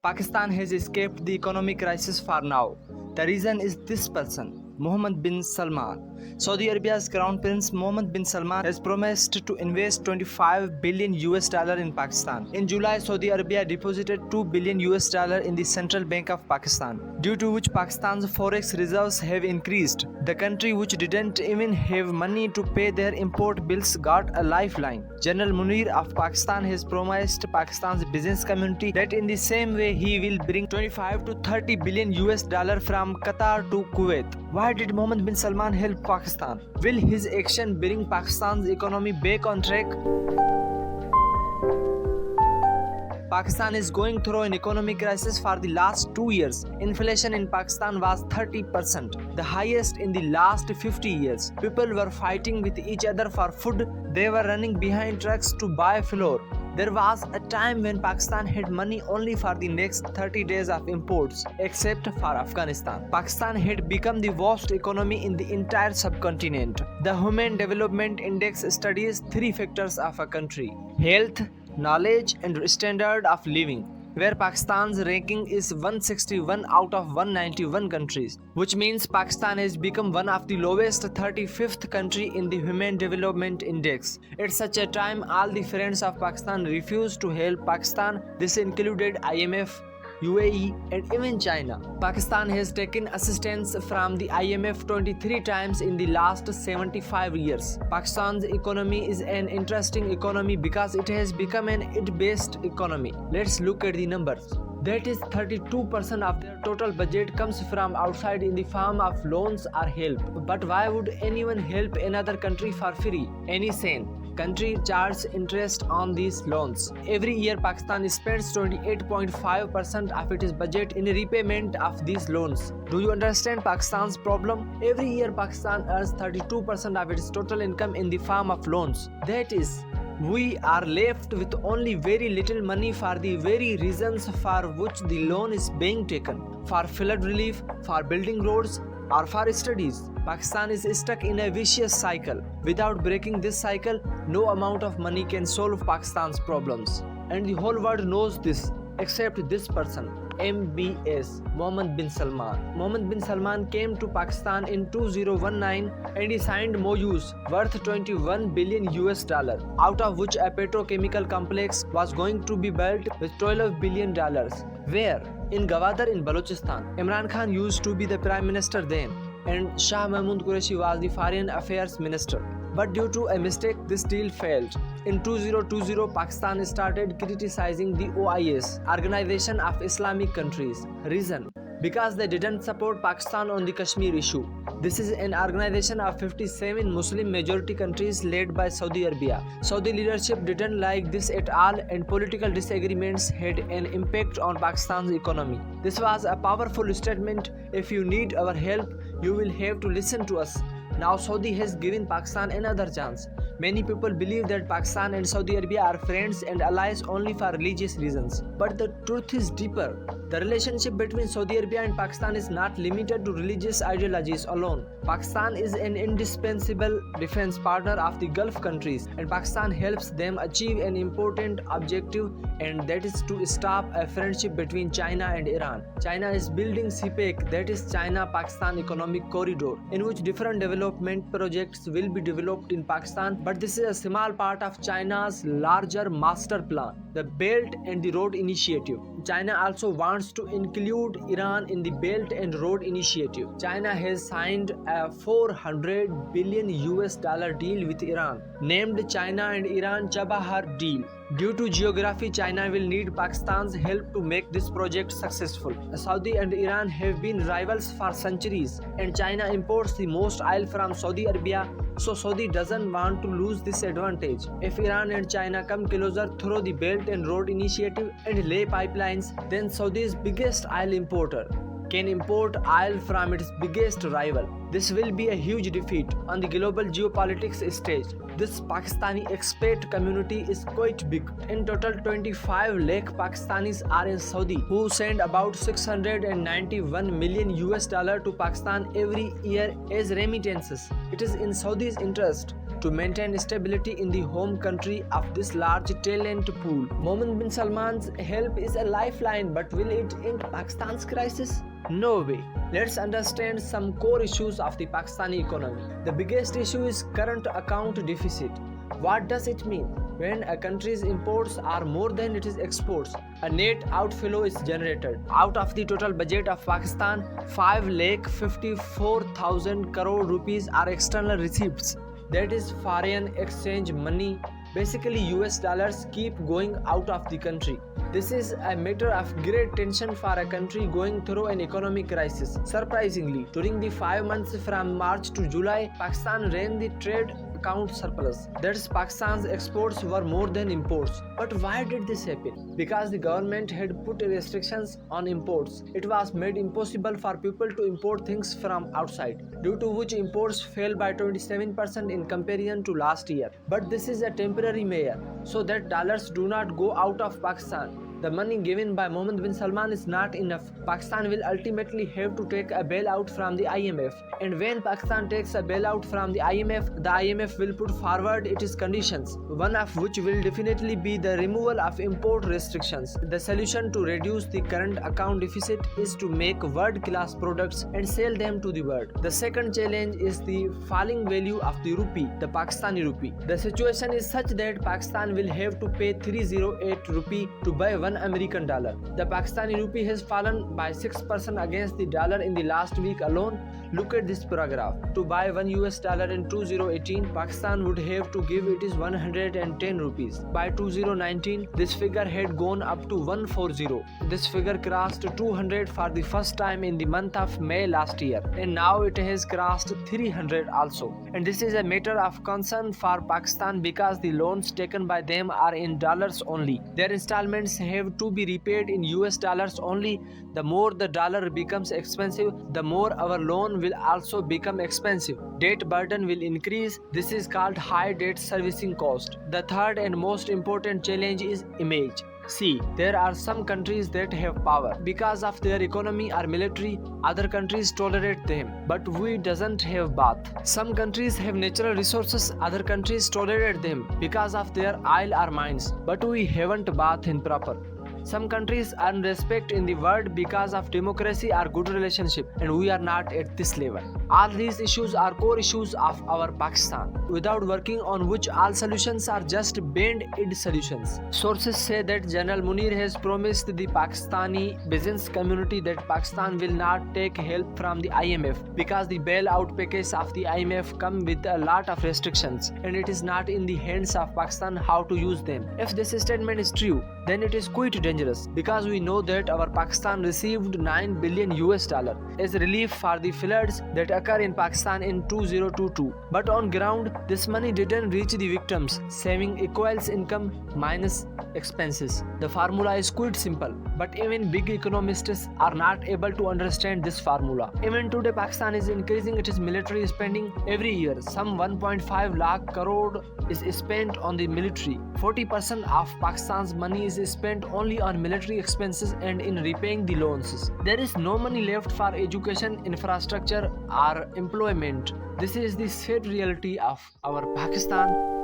Pakistan has escaped the economic crisis for now. The reason is this person, Mohammed bin Salman. Saudi Arabia's Crown Prince Mohammed bin Salman has promised to invest 25 billion US dollar in Pakistan. In July, Saudi Arabia deposited 2 billion US dollar in the Central Bank of Pakistan, due to which Pakistan's forex reserves have increased. The country, which didn't even have money to pay their import bills, got a lifeline. General Munir of Pakistan has promised Pakistan's business community that in the same way he will bring 25 to 30 billion US dollar from Qatar to Kuwait. Why did Mohammed bin Salman help Pakistan? Will his action bring Pakistan's economy back on track? Pakistan is going through an economic crisis for the last 2 years. Inflation in Pakistan was 30%, the highest in the last 50 years. People were fighting with each other for food. They were running behind trucks to buy flour. There was a time when Pakistan had money only for the next 30 days of imports, except for Afghanistan. Pakistan had become the worst economy in the entire subcontinent. The Human Development Index studies 3 factors of a country: health, knowledge, and standard of living, where Pakistan's ranking is 161 out of 191 countries, which means Pakistan has become one of the lowest 35th country in the Human Development Index. At such a time, all the friends of Pakistan refused to help Pakistan. This included IMF, UAE, and even China. Pakistan has taken assistance from the IMF 23 times in the last 75 years. Pakistan's economy is an interesting economy because it has become an aid-based economy. Let's look at the numbers. That is 32% of their total budget comes from outside in the form of loans or help. But why would anyone help another country for free? Any sane country charges interest on these loans. Every year Pakistan spends 28.5% of its budget in repayment of these loans. Do you understand Pakistan's problem? Every year Pakistan earns 32% of its total income in the form of loans. That is, we are left with only very little money for the very reasons for which the loan is being taken: for flood relief, for building roads, or for studies. Pakistan is stuck in a vicious cycle. Without breaking this cycle, no amount of money can solve Pakistan's problems. And the whole world knows this, except this person, MBS, Mohammed bin Salman. Mohammed bin Salman came to Pakistan in 2019 and he signed MOUs worth 21 billion US dollar, out of which a petrochemical complex was going to be built with 12 billion dollars. Where? In Gwadar in Balochistan. Imran Khan used to be the Prime Minister then, and Shah Mahmood Qureshi was the Foreign Affairs Minister. But due to a mistake, this deal failed. In 2020, Pakistan started criticizing the OIS, Organization of Islamic Countries. Reason: because they didn't support Pakistan on the Kashmir issue. This is an organization of 57 Muslim majority countries led by Saudi Arabia. Saudi leadership didn't like this at all, and political disagreements had an impact on Pakistan's economy. This was a powerful statement: if you need our help, you will have to listen to us. Now Saudi has given Pakistan another chance. Many people believe that Pakistan and Saudi Arabia are friends and allies only for religious reasons. But the truth is deeper. The relationship between Saudi Arabia and Pakistan is not limited to religious ideologies alone. Pakistan is an indispensable defense partner of the Gulf countries, and Pakistan helps them achieve an important objective, and that is to stop a friendship between China and Iran. China is building CPEC, that is China-Pakistan Economic Corridor, in which different development projects will be developed in Pakistan, but this is a small part of China's larger master plan, the Belt and the Road Initiative. China also wants to include Iran in the Belt and Road Initiative. China has signed a 400 billion US dollar deal with Iran, named China and Iran Chabahar Deal. Due to geography, China will need Pakistan's help to make this project successful. Saudi and Iran have been rivals for centuries, and China imports the most oil from Saudi Arabia, so Saudi doesn't want to lose this advantage. If Iran and China come closer through the Belt and Road Initiative and lay pipelines, then Saudi's biggest oil importer can import oil from its biggest rival. This will be a huge defeat on the global geopolitics stage. This Pakistani expat community is quite big. In total, 25 lakh Pakistanis are in Saudi, who send about 691 million US dollar to Pakistan every year as remittances. It is in Saudi's interest to maintain stability in the home country of this large talent pool. Mohammed bin Salman's help is a lifeline, but will it end Pakistan's crisis? No way. Let's understand some core issues of the Pakistani economy. The biggest issue is current account deficit. What does it mean? When a country's imports are more than its exports, a net outflow is generated. Out of the total budget of Pakistan, 5,54,000 crore rupees are external receipts. That is foreign exchange money. Basically, US dollars keep going out of the country. This is a matter of great tension for a country going through an economic crisis. Surprisingly, during the 5 months from March to July, Pakistan ran the trade account surplus. That is, Pakistan's exports were more than imports. But why did this happen? Because the government had put restrictions on imports. It was made impossible for people to import things from outside, due to which imports fell by 27% in comparison to last year. But this is a temporary measure, so that dollars do not go out of Pakistan. The money given by Mohammed bin Salman is not enough. Pakistan will ultimately have to take a bailout from the IMF. And when Pakistan takes a bailout from the IMF will put forward its conditions, one of which will definitely be the removal of import restrictions. The solution to reduce the current account deficit is to make world-class products and sell them to the world. The second challenge is the falling value of the rupee, the Pakistani rupee. The situation is such that Pakistan will have to pay 308 rupee to buy $1 American. The Pakistani rupee has fallen by 6% against the dollar in the last week alone. Look at this paragraph. To buy $1 in 2018, Pakistan would have to give it is 110 rupees. By 2019, this figure had gone up to 140. This figure crossed 200 for the first time in the month of May last year, and now it has crossed 300 also. And this is a matter of concern for Pakistan because the loans taken by them are in dollars only. Their installments have to be repaid in US dollars only. The more the dollar becomes expensive, the more our loan will also become expensive. Debt burden will increase. This is called high debt servicing cost. The third and most important challenge is image. See, there are some countries that have power because of their economy or military. Other countries tolerate them, but we doesn't have both. Some countries have natural resources. Other countries tolerate them because of their oil or mines, but we haven't both in proper. Some countries earn respect in the world because of democracy or good relationship, and we are not at this level. All these issues are core issues of our Pakistan, without working on which all solutions are just band-aid solutions. Sources say that General Munir has promised the Pakistani business community that Pakistan will not take help from the IMF because the bailout package of the IMF come with a lot of restrictions, and it is not in the hands of Pakistan how to use them. If this statement is true, then it is quite dangerous because we know that our Pakistan received $9 billion as relief for the floods that occur in Pakistan in 2022. But on ground, this money didn't reach the victims. Saving equals income minus expenses. The formula is quite simple, but even big economists are not able to understand this formula. Even today, Pakistan is increasing its military spending every year. Some 1.5 lakh crore is spent on the military. 40% of Pakistan's money is spent only on military expenses and in repaying the loans. There is no money left for education, infrastructure, or employment. This is the sad reality of our Pakistan.